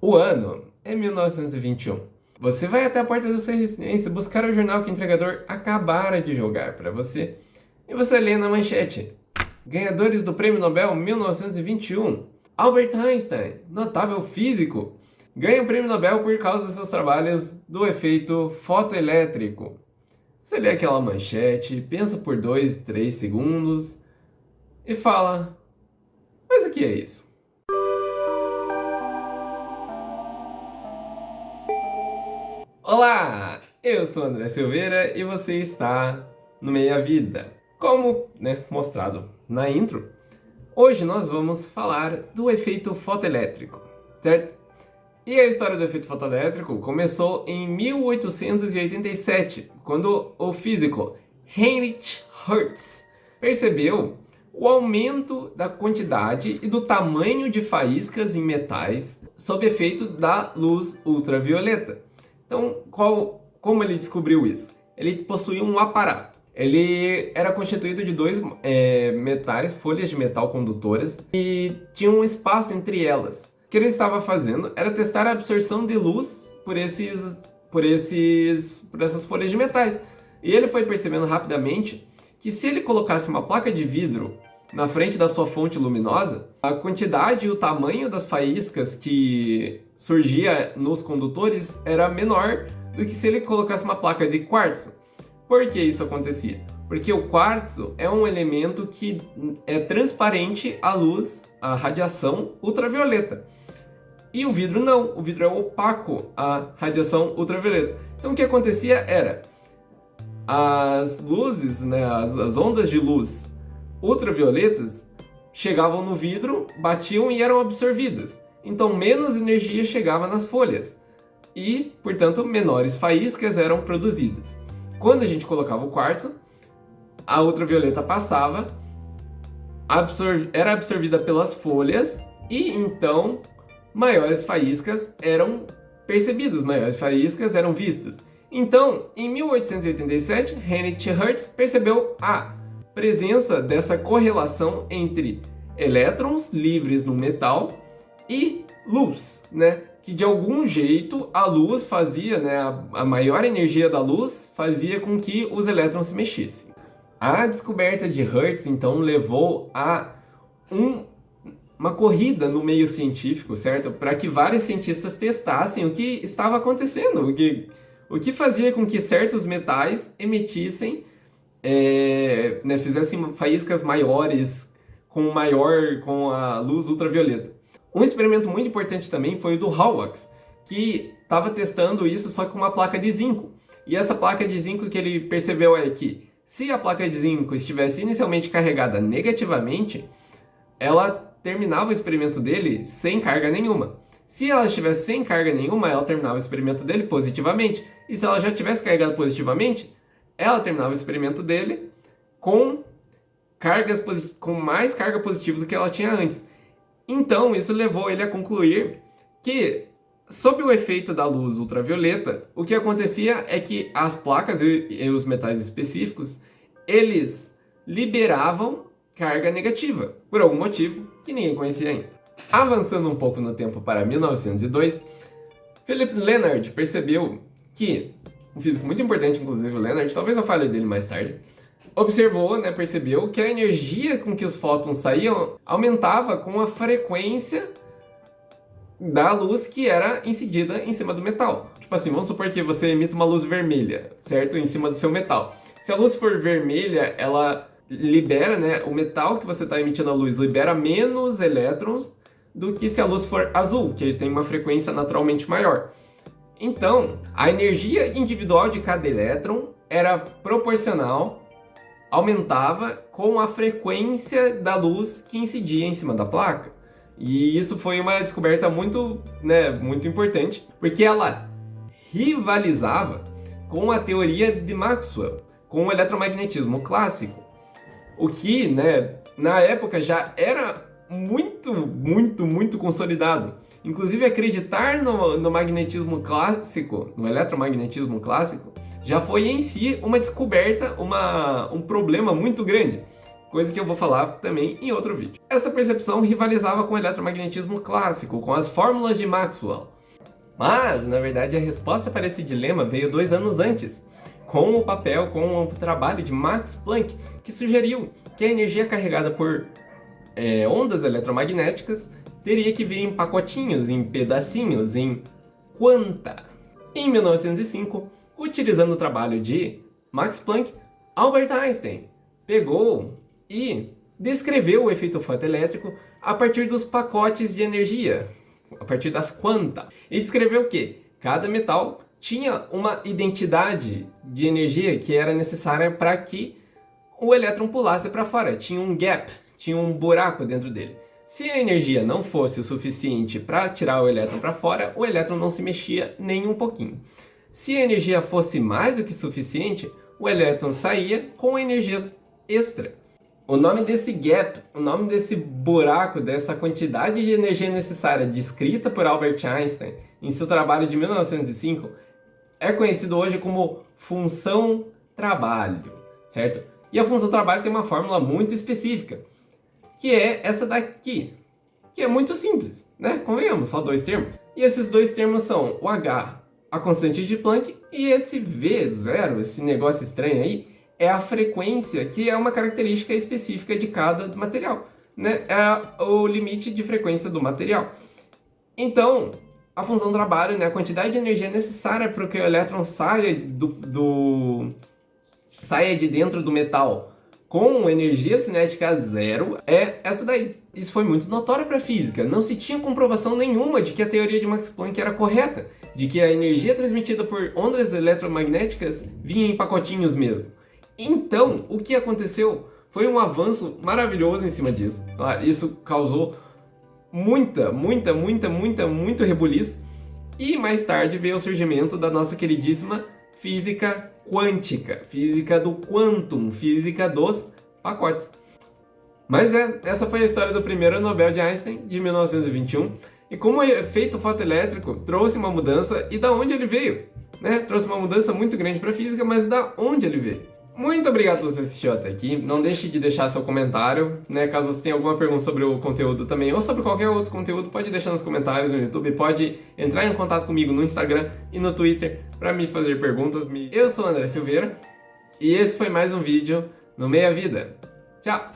O ano é 1921. Você vai até a porta da sua residência buscar o jornal que o entregador acabara de jogar para você e você lê na manchete: ganhadores do Prêmio Nobel 1921. Albert Einstein, notável físico, ganha o Prêmio Nobel por causa dos seus trabalhos do efeito fotoelétrico. Você lê aquela manchete, pensa por 2, 3 segundos e fala: mas o que é isso? Olá, eu sou André Silveira e você está no Meia Vida. Como, mostrado na intro, hoje nós vamos falar do efeito fotoelétrico, certo? E a história do efeito fotoelétrico começou em 1887, quando o físico Heinrich Hertz percebeu o aumento da quantidade e do tamanho de faíscas em metais sob efeito da luz ultravioleta. Então, como ele descobriu isso? Ele possuía um aparato. Ele era constituído de dois metais, folhas de metal condutoras, e tinha um espaço entre elas. O que ele estava fazendo era testar a absorção de luz por essas folhas de metais. E ele foi percebendo rapidamente que se ele colocasse uma placa de vidro na frente da sua fonte luminosa, a quantidade e o tamanho das faíscas que surgia nos condutores era menor do que se ele colocasse uma placa de quartzo. Por que isso acontecia? Porque o quartzo é um elemento que é transparente à luz, à radiação ultravioleta. E o vidro não, o vidro é opaco à radiação ultravioleta. Então o que acontecia era, as luzes, as ondas de luz ultravioletas chegavam no vidro, batiam e eram absorvidas. Então menos energia chegava nas folhas e, portanto, menores faíscas eram produzidas. Quando a gente colocava o quartzo, a ultravioleta passava, era absorvida pelas folhas e então maiores faíscas eram percebidas, maiores faíscas eram vistas. Então, em 1887, Heinrich Hertz percebeu a presença dessa correlação entre elétrons livres no metal e luz, que de algum jeito a luz fazia, a maior energia da luz fazia com que os elétrons se mexessem. A descoberta de Hertz, então, levou a uma corrida no meio científico, certo? Para que vários cientistas testassem o que estava acontecendo, o que fazia com que certos metais emitissem fizessem faíscas maiores com a luz ultravioleta. Um experimento muito importante também foi o do Hawks, que estava testando isso só com uma placa de zinco. E essa placa de zinco que ele percebeu é que se a placa de zinco estivesse inicialmente carregada negativamente, ela terminava o experimento dele sem carga nenhuma. Se ela estivesse sem carga nenhuma, ela terminava o experimento dele positivamente. E se ela já tivesse carregado positivamente, ela terminava o experimento dele com mais carga positiva do que ela tinha antes. Então, isso levou ele a concluir que, sob o efeito da luz ultravioleta, o que acontecia é que as placas e os metais específicos, eles liberavam carga negativa, por algum motivo que ninguém conhecia ainda. Avançando um pouco no tempo para 1902, Philipp Lenard percebeu que um físico muito importante, inclusive o Lenard, talvez eu fale dele mais tarde, observou, percebeu que a energia com que os fótons saíam aumentava com a frequência da luz que era incidida em cima do metal. Tipo assim, vamos supor que você emite uma luz vermelha, certo? Em cima do seu metal. Se a luz for vermelha, ela libera, o metal que você está emitindo a luz libera menos elétrons do que se a luz for azul, que tem uma frequência naturalmente maior. Então, a energia individual de cada elétron era proporcional, aumentava com a frequência da luz que incidia em cima da placa. E isso foi uma descoberta muito importante, porque ela rivalizava com a teoria de Maxwell, com o eletromagnetismo clássico. O que, na época já era muito consolidado. Inclusive, acreditar no magnetismo clássico, no eletromagnetismo clássico, já foi em si uma descoberta, um problema muito grande. coisa que eu vou falar também em outro vídeo. Essa percepção rivalizava com o eletromagnetismo clássico, com as fórmulas de Maxwell. Mas, na verdade, a resposta para esse dilema veio 2 anos antes, com o trabalho de Max Planck, que sugeriu que a energia carregada por ondas eletromagnéticas teria que vir em pacotinhos, em pedacinhos, em quanta. Em 1905, utilizando o trabalho de Max Planck, Albert Einstein pegou e descreveu o efeito fotoelétrico a partir dos pacotes de energia, a partir das quanta. E descreveu que cada metal tinha uma identidade de energia que era necessária para que o elétron pulasse para fora. Tinha um gap, tinha um buraco dentro dele. Se a energia não fosse o suficiente para tirar o elétron para fora, o elétron não se mexia nem um pouquinho. Se a energia fosse mais do que suficiente, o elétron saía com energia extra. O nome desse gap, o nome desse buraco, dessa quantidade de energia necessária descrita por Albert Einstein em seu trabalho de 1905, é conhecido hoje como função trabalho, certo? E a função trabalho tem uma fórmula muito específica, que é essa daqui, que é muito simples, né? Convenhamos, só 2 termos. E esses 2 termos são o H, a constante de Planck, e esse V0, esse negócio estranho aí, é a frequência, que é uma característica específica de cada material, né? É o limite de frequência do material. Então, a função trabalho, né, a quantidade de energia necessária para que o elétron saia de dentro do metal com energia cinética zero, é essa daí. Isso foi muito notório para a física. Não se tinha comprovação nenhuma de que a teoria de Max Planck era correta, de que a energia transmitida por ondas eletromagnéticas vinha em pacotinhos mesmo. Então, o que aconteceu foi um avanço maravilhoso em cima disso. Isso causou muito rebuliço. E mais tarde veio o surgimento da nossa queridíssima física quântica, física do quantum, física dos pacotes. Mas essa foi a história do primeiro Nobel de Einstein, de 1921, e como o efeito fotoelétrico trouxe uma mudança e da onde ele veio, né? Trouxe uma mudança muito grande para a física, mas da onde ele veio. Muito obrigado por você assistir até aqui. Não deixe de deixar seu comentário, né? Caso você tenha alguma pergunta sobre o conteúdo também, ou sobre qualquer outro conteúdo, pode deixar nos comentários no YouTube, pode entrar em contato comigo no Instagram e no Twitter para me fazer perguntas. Eu sou o André Silveira e esse foi mais um vídeo no Meia Vida. Tchau!